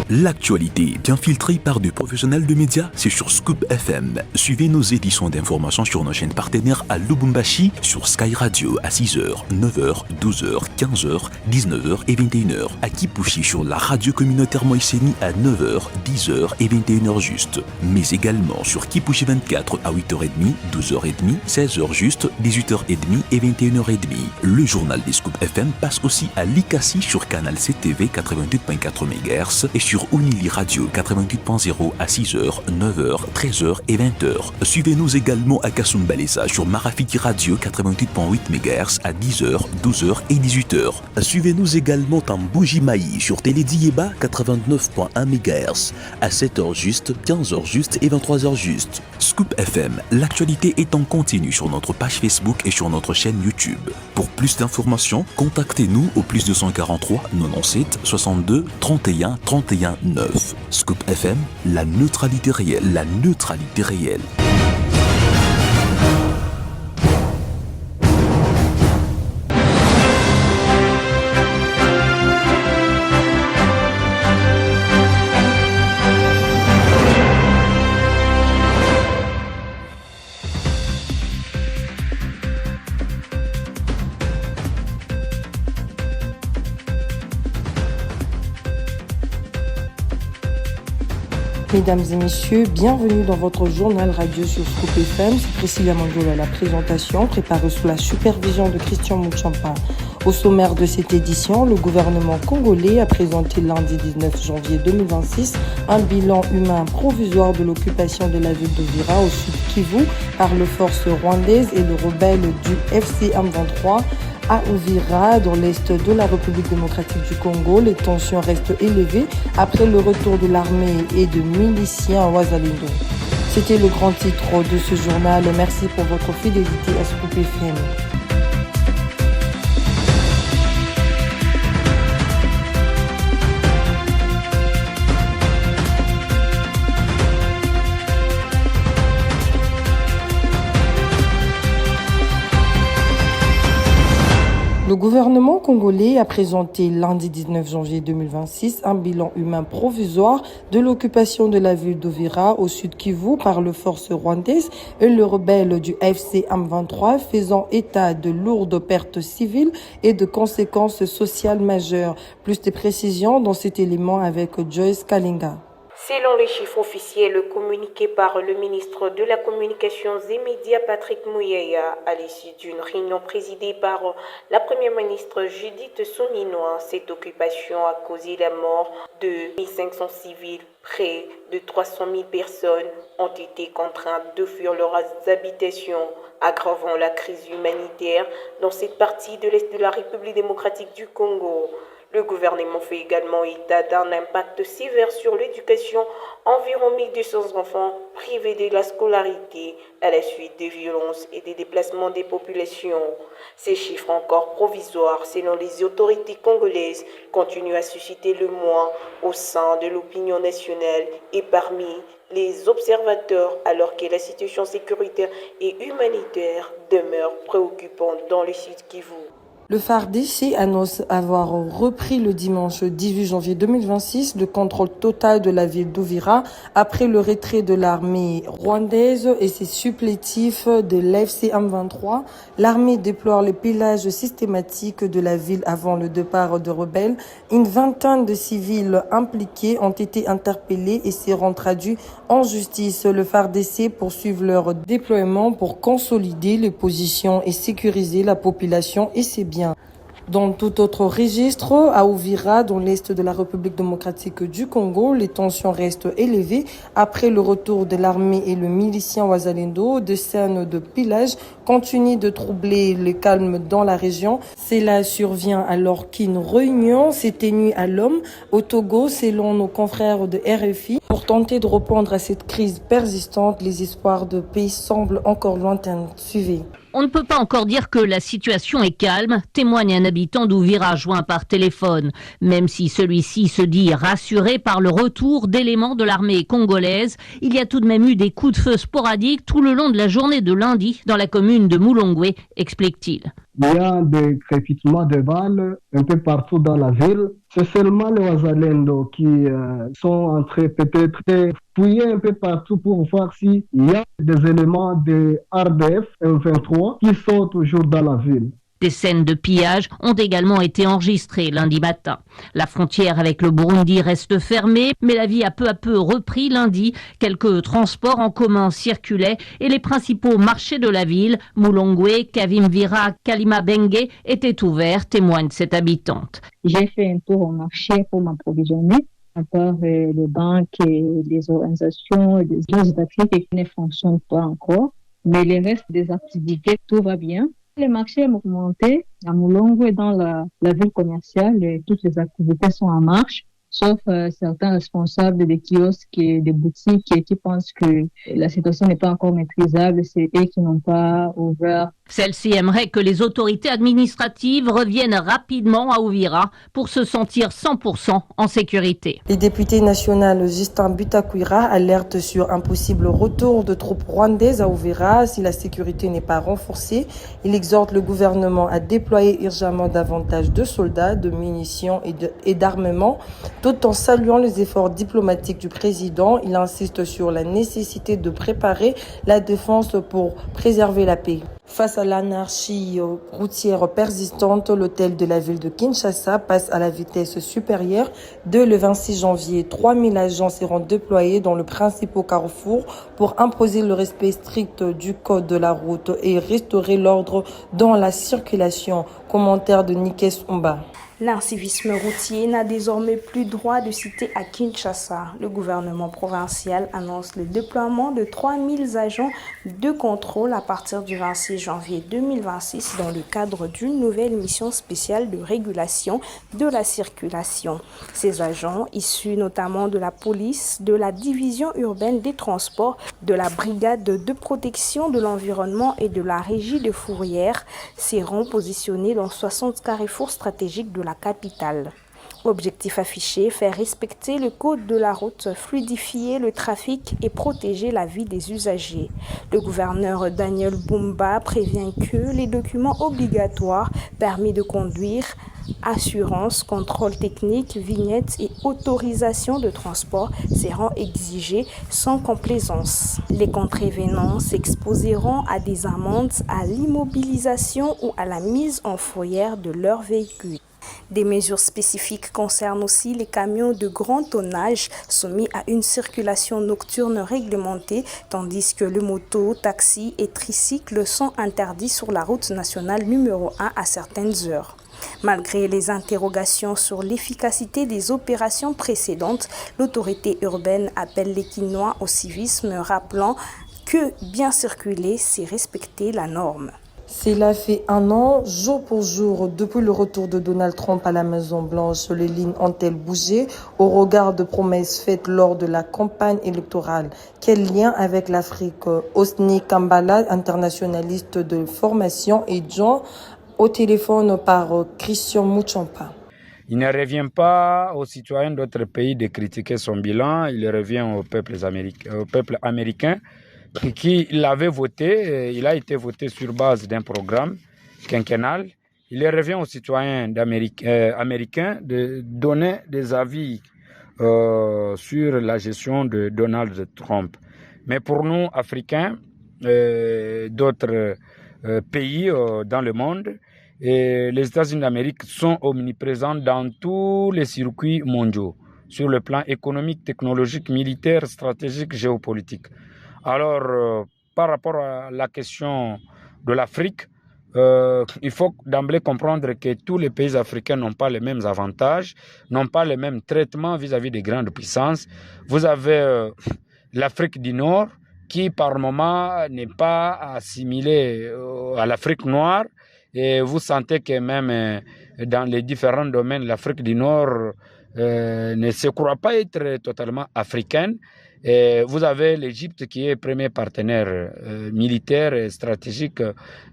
L'actualité bien filtrée par des professionnels de médias, c'est sur Scoop FM. Suivez nos éditions d'information sur nos chaînes partenaires à Lubumbashi, sur Sky Radio à 6h, 9h, 12h, 15h, 19h et 21h. À Kipushi sur la radio communautaire Moïseni à 9h, 10h et 21h juste. Mais également sur Kipushi 24 à 8h30, 12h30, 16h juste, 18h30 et 21h30. Le journal des Scoop FM passe aussi à Likasi sur Canal CTV 88.4 MHz et sur Unili Radio 88.0 à 6h, 9h, 13h et 20h. Suivez-nous également à Kasumbalesa sur Marafiki Radio 88.8 MHz à 10h, 12h et 18h. Suivez-nous également en Bougimaï sur Télédiéba 89.1 MHz à 7h juste, 15h juste et 23h juste. Scoop FM, l'actualité est en continu sur notre page Facebook et sur notre chaîne YouTube. Pour plus d'informations, contactez-nous au +243 97 62 31 31 9. Scoop FM, la neutralité réelle, la neutralité réelle. Mesdames et messieurs, bienvenue dans votre journal radio sur Scoop FM. C'est Priscilla Mandola à la présentation, préparée sous la supervision de Christian Mouchampa. Au sommaire de cette édition, le gouvernement congolais a présenté lundi 19 janvier 2026 un bilan humain provisoire de l'occupation de la ville d'Uvira au sud Kivu par les forces rwandaises et les rebelles du FC M23. À Uvira, dans l'est de la République démocratique du Congo, les tensions restent élevées après le retour de l'armée et de miliciens à Ouazalendo. C'était le grand titre de ce journal. Merci pour votre fidélité à Scoop FM. Le gouvernement congolais a présenté lundi 19 janvier 2026 un bilan humain provisoire de l'occupation de la ville d'Uvira au sud Kivu par les forces rwandaises et les rebelles du FC M23, faisant état de lourdes pertes civiles et de conséquences sociales majeures. Plus de précisions dans cet élément avec Joyce Kalinga. Selon les chiffres officiels communiqués par le ministre de la Communication et Médias Patrick Muyaya à l'issue d'une réunion présidée par la première ministre Judith Suminwa, cette occupation a causé la mort de 1500 civils. Près de 300 000 personnes ont été contraintes de fuir leurs habitations, aggravant la crise humanitaire dans cette partie de l'Est de la République démocratique du Congo. Le gouvernement fait également état d'un impact sévère sur l'éducation. Environ 1200 enfants privés de la scolarité à la suite des violences et des déplacements des populations. Ces chiffres encore provisoires, selon les autorités congolaises, continuent à susciter le moins au sein de l'opinion nationale et parmi les observateurs, alors que la situation sécuritaire et humanitaire demeure préoccupante dans le sud Kivu. Le FARDC annonce avoir repris le dimanche 18 janvier 2026 le contrôle total de la ville d'Uvira après le retrait de l'armée rwandaise et ses supplétifs de l'FC M23. L'armée déplore le pillage systématique de la ville avant le départ de rebelles. Une vingtaine de civils impliqués ont été interpellés et seront traduits en justice. Le FARDC poursuit leur déploiement pour consolider les positions et sécuriser la population et ses biens. Dans tout autre registre, à Uvira, dans l'est de la République démocratique du Congo, les tensions restent élevées après le retour de l'armée et le milicien Ouazalendo. Des scènes de pillage continuent de troubler le calme dans la région. Cela survient alors qu'une réunion s'est tenue à Lome, au Togo, selon nos confrères de RFI. Pour tenter de répondre à cette crise persistante, les espoirs de paix semblent encore lointains. Suivez. On ne peut pas encore dire que la situation est calme, témoigne un habitant d'Uvira joint par téléphone, même si celui-ci se dit rassuré par le retour d'éléments de l'armée congolaise. Il y a tout de même eu des coups de feu sporadiques tout le long de la journée de lundi dans la commune de Moulongwe, explique-t-il. Il y a des crépitements de balles un peu partout dans la ville. C'est seulement les Wazalendo qui sont en train peut-être de fouiller un peu partout pour voir s'il y a des éléments de RDF M23 qui sont toujours dans la ville. Des scènes de pillage ont également été enregistrées lundi matin. La frontière avec le Burundi reste fermée, mais la vie a peu à peu repris lundi. Quelques transports en commun circulaient et les principaux marchés de la ville, Mulongwe, Kavimvira, Kalimabenge, étaient ouverts, témoigne cette habitante. J'ai fait un tour au marché pour m'approvisionner. À part les banques et les organisations, les choses d'Afrique qui ne fonctionnent pas encore. Mais les restes des activités, tout va bien. Les marchés ont augmenté à Moulongo et dans la ville commerciale, et toutes les activités sont en marche, sauf certains responsables des kiosques et des boutiques qui pensent que la situation n'est pas encore maîtrisable, c'est eux qui n'ont pas ouvert. Celle-ci aimerait que les autorités administratives reviennent rapidement à Uvira pour se sentir 100% en sécurité. Les députés nationaux Justin Butakwira alerte sur un possible retour de troupes rwandaises à Uvira si la sécurité n'est pas renforcée. Il exhorte le gouvernement à déployer urgemment davantage de soldats, de munitions et d'armements, tout en saluant les efforts diplomatiques du président. Il insiste sur la nécessité de préparer la défense pour préserver la paix. Face à l'anarchie routière persistante, l'hôtel de la ville de Kinshasa passe à la vitesse supérieure. Dès le 26 janvier, 3000 agents seront déployés dans le principal carrefour pour imposer le respect strict du code de la route et restaurer l'ordre dans la circulation. Commentaire de Nikes Umba. L'incivisme routier n'a désormais plus droit de citer à Kinshasa. Le gouvernement provincial annonce le déploiement de 3000 agents de contrôle à partir du 26 janvier 2026 dans le cadre d'une nouvelle mission spéciale de régulation de la circulation. Ces agents, issus notamment de la police, de la division urbaine des transports, de la brigade de protection de l'environnement et de la régie de fourrière, seront positionnés dans 60 carrefours stratégiques de la capitale. Objectif affiché, faire respecter le code de la route, fluidifier le trafic et protéger la vie des usagers. Le gouverneur Daniel Bumba prévient que les documents obligatoires, permis de conduire, assurance, contrôle technique, vignettes et autorisation de transport seront exigés sans complaisance. Les contrevenants s'exposeront à des amendes, à l'immobilisation ou à la mise en fourrière de leur véhicule. Des mesures spécifiques concernent aussi les camions de grand tonnage soumis à une circulation nocturne réglementée, tandis que les motos, taxis et tricycles sont interdits sur la route nationale numéro 1 à certaines heures. Malgré les interrogations sur l'efficacité des opérations précédentes, l'autorité urbaine appelle les Kinois au civisme, rappelant que bien circuler, c'est respecter la norme. Cela fait un an, jour pour jour, depuis le retour de Donald Trump à la Maison-Blanche, les lignes ont-elles bougé au regard de promesses faites lors de la campagne électorale? Quel lien avec l'Afrique? Osni Kambala, internationaliste de formation, et John au téléphone par Christian Mouchampa. Il ne revient pas aux citoyens d'autres pays de critiquer son bilan, il revient au peuple américain qui l'avait voté. Il a été voté sur base d'un programme quinquennal. Il revient aux citoyens américains de donner des avis sur la gestion de Donald Trump. Mais pour nous, Africains, d'autres pays dans le monde, et les États-Unis d'Amérique sont omniprésents dans tous les circuits mondiaux, sur le plan économique, technologique, militaire, stratégique, géopolitique. Alors, par rapport à la question de l'Afrique, il faut d'emblée comprendre que tous les pays africains n'ont pas les mêmes avantages, n'ont pas les mêmes traitements vis-à-vis des grandes puissances. Vous avez l'Afrique du Nord qui, par moment, n'est pas assimilée à l'Afrique noire. Et vous sentez que même dans les différents domaines, l'Afrique du Nord ne se croit pas être totalement africaine. Et vous avez l'Égypte qui est le premier partenaire militaire et stratégique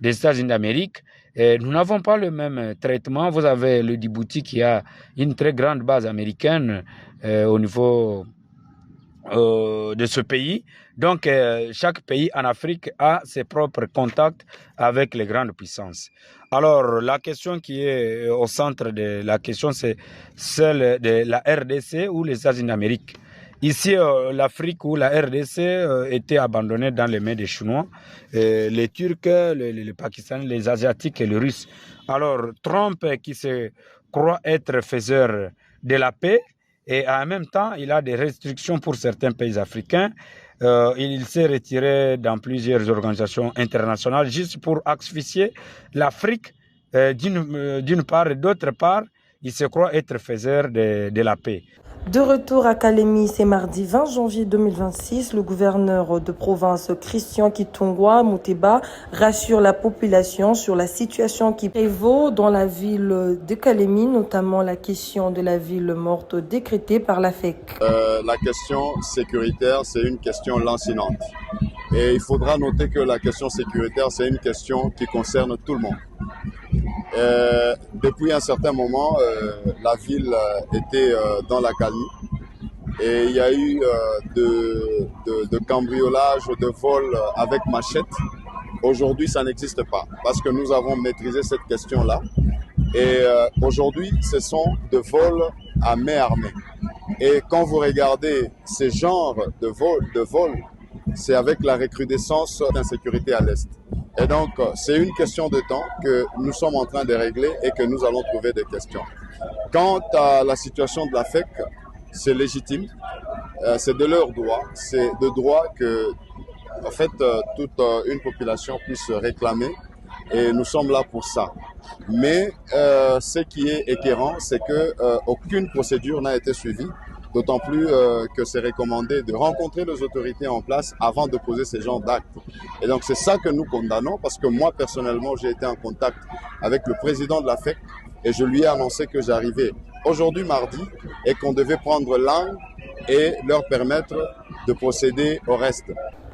des États-Unis d'Amérique. Et nous n'avons pas le même traitement. Vous avez le Djibouti qui a une très grande base américaine au niveau de ce pays. Donc, chaque pays en Afrique a ses propres contacts avec les grandes puissances. Alors, la question qui est au centre de la question, c'est celle de la RDC ou les États-Unis d'Amérique. Ici, l'Afrique ou la RDC était abandonnée dans les mains des Chinois, les Turcs, les Pakistanais, les Asiatiques et les Russes. Alors, Trump, qui se croit être faiseur de la paix, et en même temps, il a des restrictions pour certains pays africains. Il s'est retiré dans plusieurs organisations internationales juste pour asphyxier l'Afrique d'une part et d'autre part, il se croit être faiseur de la paix. De retour à Kalemi, c'est mardi 20 janvier 2026. Le gouverneur de province Christian Kitungwa Muteba rassure la population sur la situation qui prévaut dans la ville de Kalemi, notamment la question de la ville morte décrétée par la FEC. La question sécuritaire, c'est une question lancinante. Et il faudra noter que la question sécuritaire, c'est une question qui concerne tout le monde. Depuis un certain moment, la ville était dans la calmie et il y a eu de cambriolage, de vol avec machette. Aujourd'hui, ça n'existe pas parce que nous avons maîtrisé cette question-là. Et aujourd'hui, ce sont de vols à main armée. Et quand vous regardez ces genres de vols, c'est avec la recrudescence d'insécurité à l'Est. Et donc, c'est une question de temps que nous sommes en train de régler et que nous allons trouver des questions. Quant à la situation de la FEC, c'est légitime, c'est de leur droit, c'est de droit que, en fait, toute une population puisse réclamer et nous sommes là pour ça. Mais ce qui est écœurant, c'est que aucune procédure n'a été suivie. D'autant plus que c'est recommandé de rencontrer les autorités en place avant de poser ce genre d'actes. Et donc c'est ça que nous condamnons parce que moi personnellement j'ai été en contact avec le président de la FEC et je lui ai annoncé que j'arrivais aujourd'hui mardi et qu'on devait prendre langue et leur permettre de procéder au reste.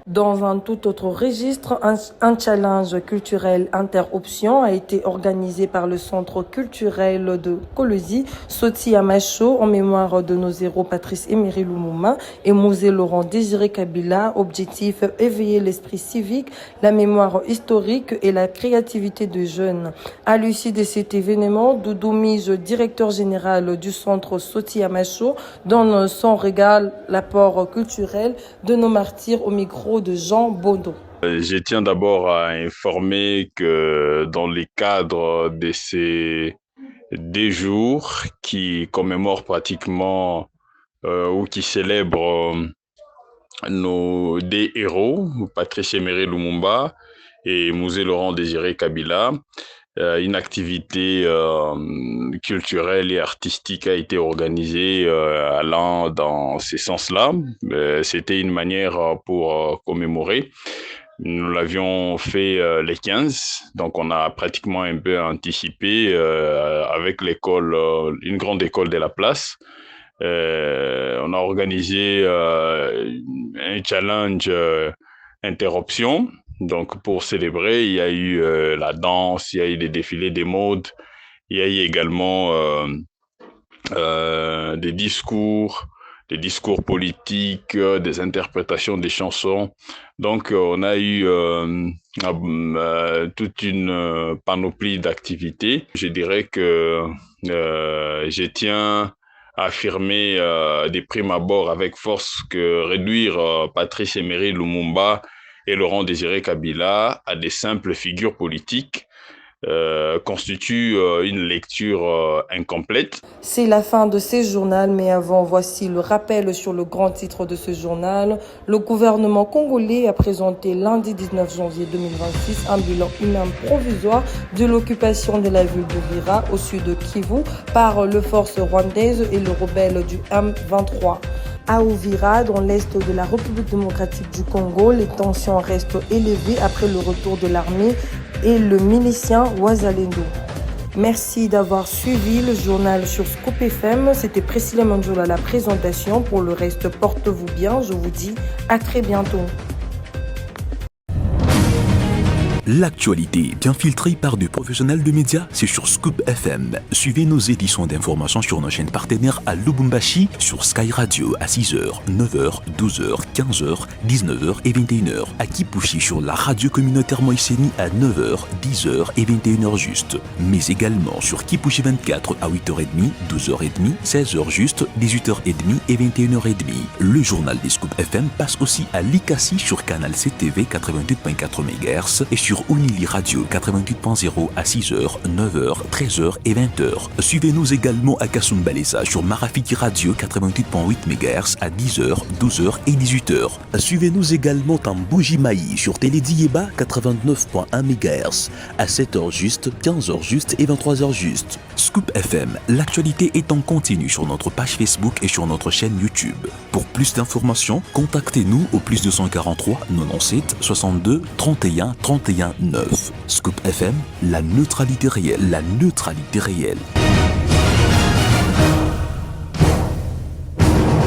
Dans un tout autre registre, un challenge culturel interoption a été organisé par le Centre culturel de Kolosi, Soti Amacho, en mémoire de nos héros Patrice Emery Lumumba et Mosé Laurent Désiré Kabila. Objectif, éveiller l'esprit civique, la mémoire historique et la créativité des jeunes. À l'issue de cet événement, Doudou Mige, directeur général du Centre Soti Amacho, donne son regard l'apport culturel de nos martyrs au micro de Jean Baudon. Je tiens d'abord à informer que dans le cadre de ces 2 jours qui commémorent pratiquement ou qui célèbrent nos 2 héros, Patrice Emery Lumumba et Mosé Laurent Désiré Kabila, une activité culturelle et artistique a été organisée allant dans ce sens-là. C'était une manière pour commémorer. Nous l'avions fait les 15, donc on a pratiquement un peu anticipé avec l'école, une grande école de la place. On a organisé un challenge interruption. Donc, pour célébrer, il y a eu la danse, il y a eu des défilés des modes, il y a eu également des discours politiques, des interprétations des chansons. Donc, on a eu toute une panoplie d'activités. Je dirais que je tiens à affirmer des primes abord avec force que réduire Patrice Emery Lumumba et Laurent Désiré Kabila à des simples figures politiques constitue une lecture incomplète. C'est la fin de ce journal, mais avant, voici le rappel sur le grand titre de ce journal. Le gouvernement congolais a présenté lundi 19 janvier 2026 un bilan humain provisoire de l'occupation de la ville d'Uvira au sud de Kivu par les forces rwandaises et le rebelle du M23. À Uvira, dans l'est de la République démocratique du Congo, les tensions restent élevées après le retour de l'armée et le milicien Wazalendo. Merci d'avoir suivi le journal sur Scoop FM. C'était Priscilla Manjola à la présentation. Pour le reste, portez-vous bien. Je vous dis à très bientôt. L'actualité bien filtrée par des professionnels de médias, c'est sur Scoop FM. Suivez nos éditions d'information sur nos chaînes partenaires à Lubumbashi, sur Sky Radio à 6h, 9h, 12h, 15h, 19h et 21h. À Kipushi sur la radio communautaire Moïseni à 9h, 10h et 21h juste. Mais également sur Kipushi 24 à 8h30, 12h30, 16h juste, 18h30 et 21h30. Le journal des Scoop FM passe aussi à Likasi sur Canal CTV 88.4 MHz et sur Unili Radio 88.0 à 6h, 9h, 13h et 20h. Suivez-nous également à Kasumbalesa sur Marafiti Radio 88.8 MHz à 10h, 12h et 18h. Suivez-nous également en Bougimaï sur Télédiéba 89.1 MHz à 7h juste, 15h juste et 23h juste. Scoop FM, l'actualité est en continu sur notre page Facebook et sur notre chaîne YouTube. Pour plus d'informations, contactez-nous au +243 97 62 31 31 9. Scoop FM, la neutralité réelle, la neutralité réelle.